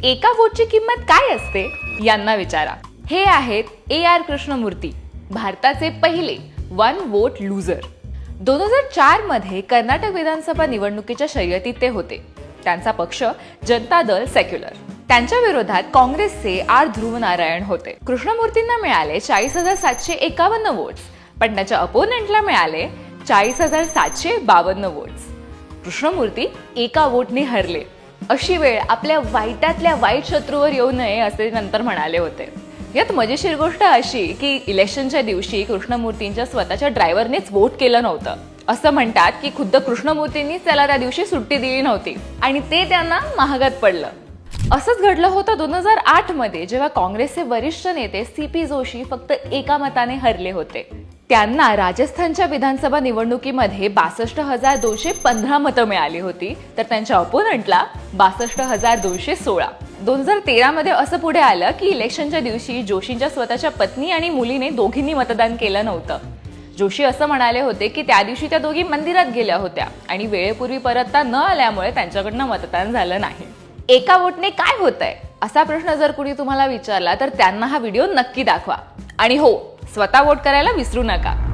एका वोटची किंमत काय असते यांना विचारा. हे आहेत AR कृष्णमूर्ती, भारताचे पहिले वन वोट लूजर. 2004 मध्ये कर्नाटक विधानसभा निवडणुकीच्या शर्यतीत ते होते. त्यांचा पक्ष जनता दल सेक्युलर. त्यांच्या विरोधात काँग्रेसचे आर ध्रुव नारायण होते. कृष्णमूर्तींना मिळाले 40,751 वोट्स, पण त्याच्या अपोनेंटला मिळाले 40,752 वोट्स. कृष्णमूर्ती एका वोटने हरले. अशी वेळ आपल्या वाईटातल्या वाईट शत्रूवर येऊ नये असे नंतर म्हणाले होते. यात मजेशीर गोष्ट अशी की इलेक्शनच्या दिवशी कृष्णमूर्तींच्या स्वतःच्या ड्रायव्हरनेच वोट केलं नव्हतं. असं म्हणतात की खुद्द कृष्णमूर्तींनीच त्याला त्या दिवशी सुट्टी दिली नव्हती आणि ते त्यांना महागात पडलं. असंच घडलं होतं 2008 मध्ये, जेव्हा काँग्रेसचे वरिष्ठ नेते CP जोशी फक्त एका मताने हरले होते. त्यांना राजस्थानच्या विधानसभा निवडणुकीमध्ये 62,215 मतं मिळाली होती, तर त्यांच्या अपोनंटला 62,216. 2013 मध्ये असं पुढे आलं की इलेक्शनच्या दिवशी जोशींच्या स्वतःच्या पत्नी आणि मुलीने दोघींनी मतदान केलं नव्हतं. जोशी असं म्हणाले होते की त्या दिवशी त्या दोघी मंदिरात गेल्या होत्या आणि वेळेपूर्वी परतता न आल्यामुळे त्यांच्याकडनं मतदान झालं नाही. एका वोटने काय होतंय असा प्रश्न जर कुणी तुम्हाला विचारला तर त्यांना हा व्हिडिओ नक्की दाखवा. आणि हो, स्वतः वोट करायला विसरू नका.